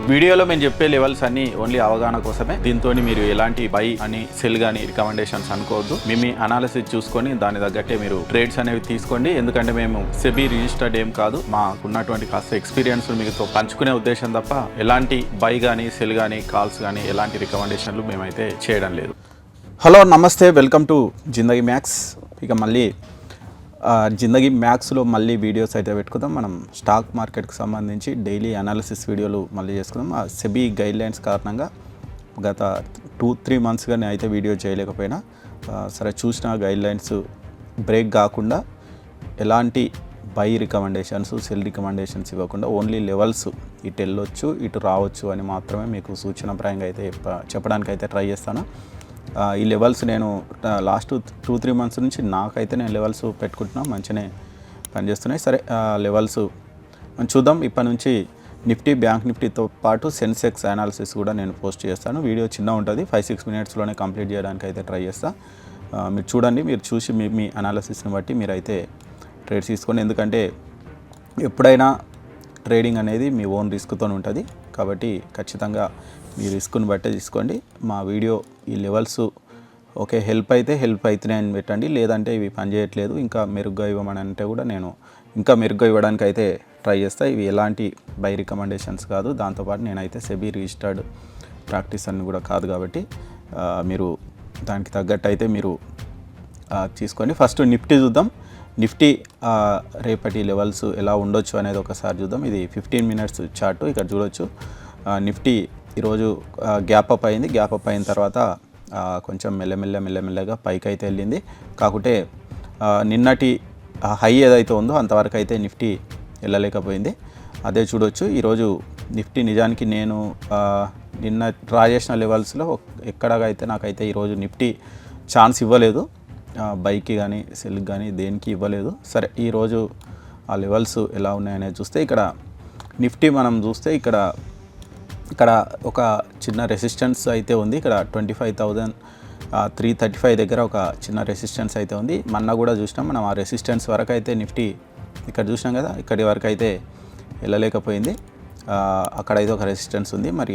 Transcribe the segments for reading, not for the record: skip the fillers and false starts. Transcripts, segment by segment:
వీడియోలో మేము చెప్పే లెవెల్స్ అన్ని ఓన్లీ అవగాహన కోసమే. దీంతో మీరు ఎలాంటి బై అని సెల్ కానీ రికమెండేషన్స్ అనుకోవద్దు. మీ అనాలిసిస్ చూసుకొని దాని తగ్గట్టే మీరు ట్రేడ్స్ అనేవి తీసుకోండి. ఎందుకంటే మేము సెబీ రిజిస్టర్డ్ ఏం కాదు, మాకున్నటువంటి కాస్త ఎక్స్పీరియన్స్ మీతో పంచుకునే ఉద్దేశం తప్ప ఎలాంటి బై కానీ సెల్ కానీ కాల్స్ కానీ ఎలాంటి రికమెండేషన్లు మేమైతే చేయడం లేదు. హలో నమస్తే, వెల్కమ్ టు జిందగీ మ్యాక్స్. ఇక మళ్ళీ జిందగీ మ్యాక్స్లో మళ్ళీ వీడియోస్ అయితే పెట్టుకుందాం. మనం స్టాక్ మార్కెట్కి సంబంధించి డైలీ అనాలిసిస్ వీడియోలు మళ్ళీ చేసుకుందాం. ఆ సెబీ గైడ్లైన్స్ కారణంగా గత 2-3 మంత్స్గా నేను అయితే వీడియో చేయలేకపోయినా, సరే చూసిన గైడ్లైన్స్ బ్రేక్ కాకుండా ఎలాంటి బై రికమెండేషన్స్ సెల్ రికమెండేషన్స్ ఇవ్వకుండా ఓన్లీ లెవెల్స్ ఇటు వెళ్ళొచ్చు ఇటు రావచ్చు అని మాత్రమే మీకు సూచనప్రాయంగా అయితే చెప్పడానికి అయితే ట్రై చేస్తాను. ఈ లెవెల్స్ నేను లాస్ట్ 2-3 మంత్స్ నుంచి నాకైతే నేను లెవెల్స్ పెట్టుకుంటున్నా, మంచిగానే పనిచేస్తున్నాయి. సరే లెవెల్స్ మనం చూద్దాం. ఇప్పటి నుంచి నిఫ్టీ బ్యాంక్ నిఫ్టీతో పాటు సెన్సెక్స్ అనాలిసిస్ కూడా నేను పోస్ట్ చేస్తాను. వీడియో చిన్న ఉంటుంది, 5-6 మినిట్స్లోనే కంప్లీట్ చేయడానికి అయితే ట్రై చేస్తాను. మీరు చూడండి, మీరు చూసి మీ అనాలిసిస్ని బట్టి మీరైతే ట్రేడ్స్ తీసుకోండి. ఎందుకంటే ఎప్పుడైనా ట్రేడింగ్ అనేది మీ ఓన్ రిస్క్తో ఉంటుంది కాబట్టి ఖచ్చితంగా మీ రిస్క్ని బట్టే తీసుకోండి. మా వీడియో ఈ లెవెల్స్ ఓకే హెల్ప్ అవుతున్నాయని పెట్టండి, లేదంటే ఇవి పనిచేయట్లేదు ఇంకా మెరుగ్గా ఇవ్వమని అంటే కూడా నేను ఇంకా మెరుగ్గా ఇవ్వడానికి అయితే ట్రై చేస్తాను. ఇవి ఎలాంటి బై రికమెండేషన్స్ కాదు, దాంతోపాటు నేనైతే సెబీ రిజిస్టర్డ్ ప్రాక్టీస్ అని కూడా కాదు కాబట్టి మీరు దానికి తగ్గట్టు అయితే మీరు తీసుకోండి. ఫస్ట్ నిఫ్టీ చూద్దాం. నిఫ్టీ రేపటి లెవెల్స్ ఎలా ఉండొచ్చు అనేది ఒకసారి చూద్దాం. ఇది 15 మినిట్స్ చార్టు. ఇక్కడ చూడొచ్చు నిఫ్టీ ఈరోజు గ్యాప్ అప్ అయింది. గ్యాప్ అప్ అయిన తర్వాత కొంచెం మెల్లమెల్లగా పైకి అయితే వెళ్ళింది. కాకుంటే నిన్నటి హై ఏదైతే ఉందో అంతవరకు అయితే నిఫ్టీ వెళ్ళలేకపోయింది. అదే చూడొచ్చు ఈరోజు నిఫ్టీ నిజానికి నేను నిన్న డ్రా చేసిన లెవెల్స్లో ఎక్కడైతే నాకైతే ఈరోజు నిఫ్టీ ఛాన్స్ ఇవ్వలేదు, బైకి కానీ సెల్కి కానీ దేనికి ఇవ్వలేదు. సరే ఈరోజు ఆ లెవెల్స్ ఎలా ఉన్నాయనేది చూస్తే ఇక్కడ నిఫ్టీ మనం చూస్తే ఇక్కడ ఒక చిన్న రెసిస్టెన్స్ అయితే ఉంది. ఇక్కడ 25,335 దగ్గర ఒక చిన్న రెసిస్టెన్స్ అయితే ఉంది. మొన్న కూడా చూసినాం మనం, ఆ రెసిస్టెన్స్ వరకు అయితే నిఫ్టీ ఇక్కడ చూసినాం కదా, ఇక్కడి వరకు అయితే వెళ్ళలేకపోయింది. అక్కడైతే ఒక రెసిస్టెన్స్ ఉంది. మరి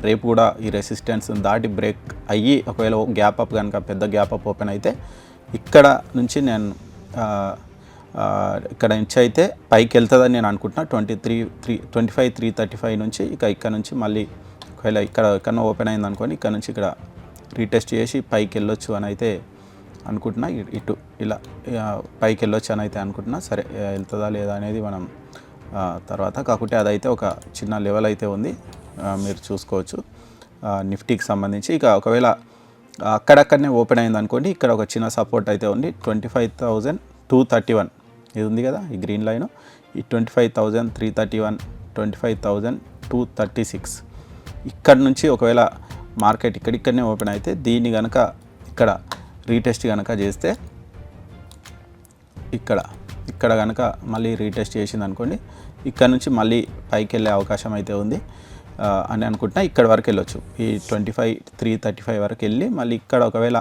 రేపు కూడా ఈ రెసిస్టెన్స్ దాటి బ్రేక్ అయ్యి ఒకవేళ గ్యాప్ అప్ కనుక పెద్ద గ్యాప్ అప్ ఓపెన్ అయితే ఇక్కడ నుంచి నేను ఇక్కడ నుంచి అయితే పైకి వెళ్తుందని నేను అనుకుంటున్నా. 25,335 నుంచి ఇక్కడ నుంచి మళ్ళీ ఒకవేళ ఇక్కడ ఓపెన్ అయింది అనుకోండి, ఇక్కడ నుంచి ఇక్కడ రీటెస్ట్ చేసి పైకి వెళ్ళొచ్చు అని అయితే అనుకుంటున్నా. ఇటు ఇలా పైకి వెళ్ళొచ్చు అని అయితే అనుకుంటున్నా. సరే వెళ్తుందా లేదా అనేది మనం తర్వాత, కాకుంటే అదైతే ఒక చిన్న లెవెల్ అయితే ఉంది, మీరు చూసుకోవచ్చు నిఫ్టీకి సంబంధించి. ఇక ఒకవేళ అక్కడక్కడనే ఓపెన్ అయింది అనుకోండి, ఇక్కడ ఒక చిన్న సపోర్ట్ అయితే ఉంది. 25,231 ఇది ఉంది కదా ఈ గ్రీన్ లైన్, ఈ 25,331 25,236 ఇక్కడ నుంచి ఒకవేళ మార్కెట్ ఇక్కడిక్కడనే ఓపెన్ అయితే దీన్ని కనుక ఇక్కడ రీటెస్ట్ కనుక చేస్తే ఇక్కడ కనుక మళ్ళీ రీటెస్ట్ చేసింది అనుకోండి, ఇక్కడ నుంచి మళ్ళీ పైకి వెళ్ళే అవకాశం అయితే ఉంది అని అనుకుంటున్నా. ఇక్కడ వరకు వెళ్ళొచ్చు, ఈ 25,335 వరకు వెళ్ళి మళ్ళీ ఇక్కడ ఒకవేళ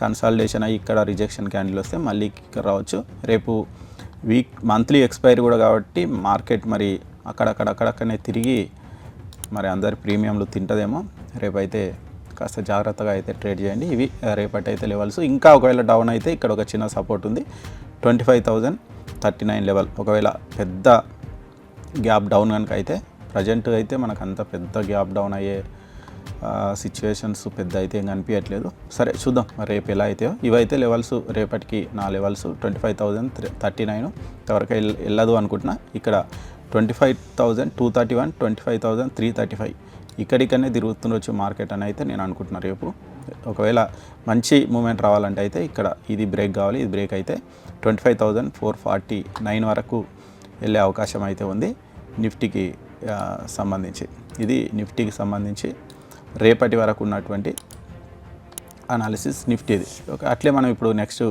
కన్సాలిడేషన్ అయ్యి ఇక్కడ రిజెక్షన్ క్యాండిల్ వస్తే మళ్ళీ ఇక్కడ రావచ్చు. రేపు మంత్లీ ఎక్స్పైరీ కూడా కాబట్టి మార్కెట్ మరి అక్కడక్కడనే తిరిగి మరి అందరి ప్రీమియంలు తింటుందేమో. రేపైతే కాస్త జాగ్రత్తగా అయితే ట్రేడ్ చేయండి. ఇవి రేపటి అయితే లెవెల్స్. ఇంకా ఒకవేళ డౌన్ అయితే ఇక్కడ ఒక చిన్న సపోర్ట్ ఉంది, 25,039 లెవెల్. ఒకవేళ పెద్ద గ్యాప్ డౌన్ కనుక అయితే, ప్రజెంట్ అయితే మనకు అంత పెద్ద గ్యాప్ డౌన్ అయ్యే సిచ్యువేషన్స్ పెద్ద అయితే ఏం కనిపించట్లేదు. సరే చూద్దాం మరి రేపు ఎలా అయితే. ఇవైతే లెవెల్స్ రేపటికి నా లెవెల్స్ 25,039 ఇంతవరకు వెళ్ళదు అనుకుంటున్నా. ఇక్కడ 25,231 25,335 ఇక్కడికనే తిరుగుతుండొచ్చు మార్కెట్ అని అయితే నేను అనుకుంటున్నా. రేపు ఒకవేళ మంచి మూమెంట్ రావాలంటే అయితే ఇక్కడ ఇది బ్రేక్ కావాలి. ఇది బ్రేక్ అయితే 25,449 వరకు వెళ్ళే అవకాశం అయితే ఉంది నిఫ్టీకి సంబంధించి. ఇది నిఫ్టీకి సంబంధించి రేపటి వరకు ఉన్నటువంటి అనాలిసిస్ నిఫ్టీది. ఓకే, అట్లే మనం ఇప్పుడు నెక్స్ట్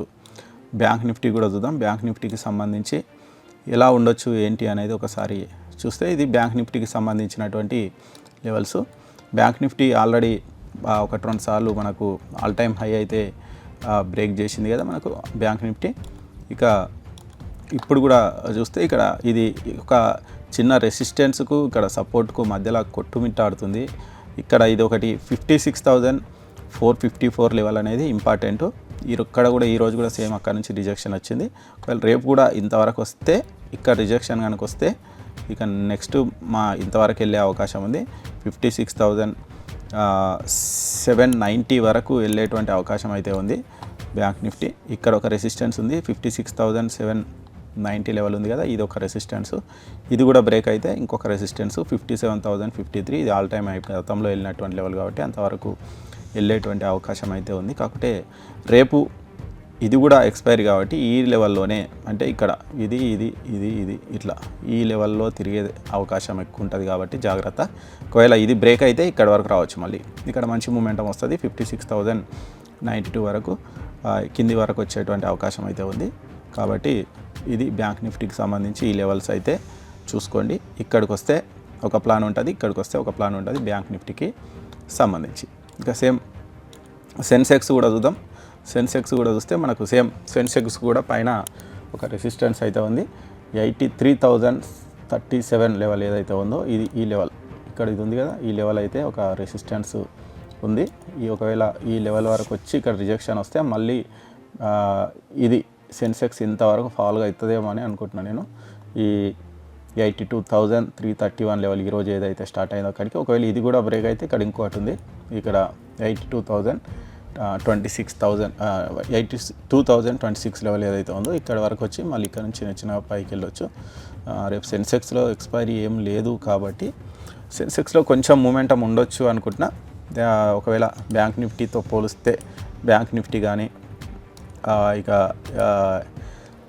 బ్యాంక్ నిఫ్టీ కూడా చూద్దాం. బ్యాంక్ నిఫ్టీకి సంబంధించి ఎలా ఉండొచ్చు ఏంటి అనేది ఒకసారి చూస్తే, ఇది బ్యాంక్ నిఫ్టీకి సంబంధించినటువంటి లెవెల్స్. బ్యాంక్ నిఫ్టీ ఆల్రెడీ 1-2 సార్లు మనకు ఆల్ టైమ్ హై అయితే బ్రేక్ చేసింది కదా మనకు బ్యాంక్ నిఫ్టీ. ఇక ఇప్పుడు కూడా చూస్తే ఇక్కడ ఇది ఒక చిన్న రెసిస్టెన్స్కు ఇక్కడ సపోర్ట్కు మధ్యలో కొట్టుమిట్టాడుతుంది. ఇక్కడ ఇది ఒకటి 56,454 లెవెల్ అనేది ఇంపార్టెంట్. ఇక్కడ కూడా ఈరోజు కూడా సేమ్ అక్కడ నుంచి రిజెక్షన్ వచ్చింది. ఒకవేళ రేపు కూడా ఇంతవరకు వస్తే ఇక్కడ రిజెక్షన్ కనుక వస్తే ఇక నెక్స్ట్ మా ఇంతవరకు వెళ్ళే అవకాశం ఉంది. 56,790 వరకు వెళ్ళేటువంటి అవకాశం అయితే ఉంది బ్యాంక్ నిఫ్టీ. ఇక్కడ ఒక రెసిస్టెన్స్ ఉంది 56,790 లెవెల్ ఉంది కదా, ఇది ఒక రెసిస్టెన్స్. ఇది కూడా బ్రేక్ అయితే ఇంకొక రెసిస్టెన్స్ 57,053, ఇది ఆల్ టైమ్ గతంలో వెళ్ళినటువంటి లెవెల్ కాబట్టి అంతవరకు వెళ్ళేటువంటి అవకాశం అయితే ఉంది. కాకపోతే రేపు ఇది కూడా ఎక్స్పైరీ కాబట్టి ఈ లెవెల్లోనే, అంటే ఇక్కడ ఇది ఇది ఇది ఇది ఇట్లా ఈ లెవెల్లో తిరిగే అవకాశం ఎక్కువ ఉంటుంది కాబట్టి జాగ్రత్త. ఒకవేళ ఇది బ్రేక్ అయితే ఇక్కడ వరకు రావచ్చు, మళ్ళీ ఇక్కడ మంచి మూమెంటం వస్తుంది. 56,092 వరకు కింది వరకు వచ్చేటువంటి అవకాశం అయితే ఉంది. కాబట్టి ఇది బ్యాంక్ నిఫ్టీకి సంబంధించి ఈ లెవెల్స్ అయితే చూసుకోండి. ఇక్కడికి వస్తే ఒక ప్లాన్ ఉంటుంది, ఇక్కడికి వస్తే ఒక ప్లాన్ ఉంటుంది బ్యాంక్ నిఫ్టీకి సంబంధించి. ఇంకా సేమ్ సెన్సెక్స్ కూడా చూద్దాం. సెన్సెక్స్ కూడా చూస్తే మనకు సేమ్ సెన్సెక్స్ కూడా పైన ఒక రెసిస్టెన్స్ అయితే ఉంది. 83,037 లెవెల్ ఏదైతే ఉందో ఇది ఈ లెవెల్, ఇక్కడ ఇది ఉంది కదా, ఈ లెవెల్ అయితే ఒక రెసిస్టెన్స్ ఉంది. ఈ ఒకవేళ ఈ లెవెల్ వరకు వచ్చి ఇక్కడ రిజెక్షన్ వస్తే మళ్ళీ ఇది సెన్సెక్స్ ఇంతవరకు ఫాల్గా అవుతుందేమో అని అనుకుంటున్నాను నేను. ఈ 82,331 లెవెల్ ఈరోజు ఏదైతే స్టార్ట్ అయిందో అక్కడికి, ఒకవేళ ఇది కూడా బ్రేక్ అయితే ఇక్కడ ఇంకోటి ఉంది, ఇక్కడ 82,026 లెవెల్ ఏదైతే ఉందో ఇక్కడ వరకు వచ్చి మళ్ళీ ఇక్కడ నుంచి చిన్న పైకి వెళ్ళొచ్చు. రేపు సెన్సెక్స్లో ఎక్స్పైరీ ఏం లేదు కాబట్టి సెన్సెక్స్లో కొంచెం మూమెంటం ఉండొచ్చు అనుకుంటున్నా. ఒకవేళ బ్యాంక్ నిఫ్టీతో పోలిస్తే బ్యాంక్ నిఫ్టీ కానీ ఇక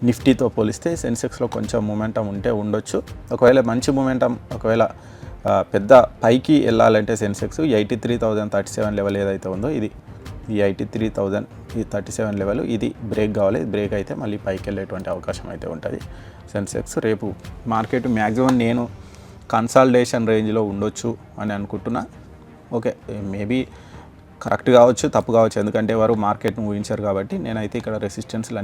నిఫ్టీతో పోలిస్తే సెన్సెక్స్లో కొంచెం మూమెంటం ఉంటే ఉండొచ్చు. ఒకవేళ మంచి మూమెంటం, ఒకవేళ పెద్ద పైకి వెళ్ళాలంటే సెన్సెక్స్ 83,037 లెవెల్ ఏదైతే ఉందో ఇది, ఈ 83,037 లెవెల్ ఇది బ్రేక్ కావాలి. బ్రేక్ అయితే మళ్ళీ పైకి వెళ్ళేటువంటి అవకాశం అయితే ఉంటుంది సెన్సెక్స్. రేపు మార్కెట్ మ్యాక్సిమం నేను కన్సాలిడేషన్ రేంజ్లో ఉండొచ్చు అని అనుకుంటున్నా. ఓకే, మేబీ కరెక్ట్ కావచ్చు, తప్పు కావచ్చు, ఎందుకంటే వారు మార్కెట్ను ఊహించారు కాబట్టి. నేనైతే ఇక్కడ రెసిస్టెన్స్లు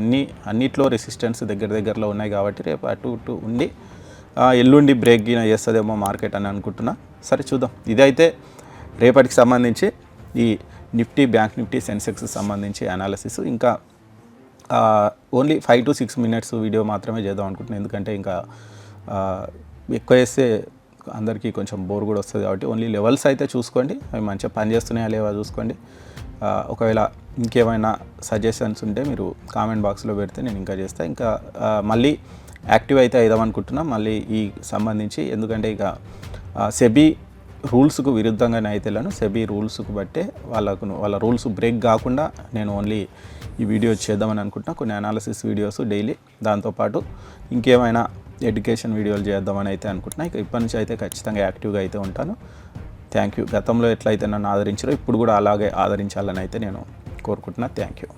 అన్నిట్లో రెసిస్టెన్స్ దగ్గరలో ఉన్నాయి కాబట్టి రేపు అటు ఇటు ఉండి ఎల్లుండి బ్రేక్ చేస్తుందేమో మార్కెట్ అని అనుకుంటున్నా. సరే చూద్దాం. ఇదైతే రేపటికి సంబంధించి ఈ నిఫ్టీ, బ్యాంక్ నిఫ్టీ, సెన్సెక్స్ సంబంధించి అనాలిసిస్. ఇంకా ఓన్లీ 5 to 6 minutes వీడియో మాత్రమే చేద్దాం అనుకుంటున్నాను, ఎందుకంటే ఇంకా ఎక్కువ వేస్తే అందరికీ కొంచెం బోర్ కూడా వస్తుంది కాబట్టి ఓన్లీ లెవెల్స్ అయితే చూసుకోండి, అవి మంచిగా పనిచేస్తున్నాయా లేవా చూసుకోండి. ఒకవేళ ఇంకేమైనా సజెషన్స్ ఉంటే మీరు కామెంట్ బాక్స్లో పెడితే నేను ఇంకా చేస్తాను. ఇంకా మళ్ళీ యాక్టివ్ అయితే అవుదామనుకుంటున్నా మళ్ళీ ఈ సంబంధించి, ఎందుకంటే ఇక సెబీ రూల్స్కు విరుద్ధంగానే అయితే వెళ్ళాను. సెబీ రూల్స్కు బట్టే వాళ్ళ రూల్స్ బ్రేక్ కాకుండా నేను ఓన్లీ ఈ వీడియో చేద్దామని అనుకుంటున్నా. కొన్ని అనాలిసిస్ వీడియోస్ డైలీ, దాంతోపాటు ఇంకేమైనా ఎడ్యుకేషన్ వీడియోలు చేద్దామని అయితే అనుకుంటున్నా. ఇక ఇప్పటి నుంచి అయితే ఖచ్చితంగా యాక్టివ్గా అయితే ఉంటాను. Thank you. గతంలో ఎట్లయితే నన్ను ఆదరించారో ఇప్పుడు కూడా అలాగే ఆదరించాలని అయితే నేను కోరుకుంటున్నా. Thank you.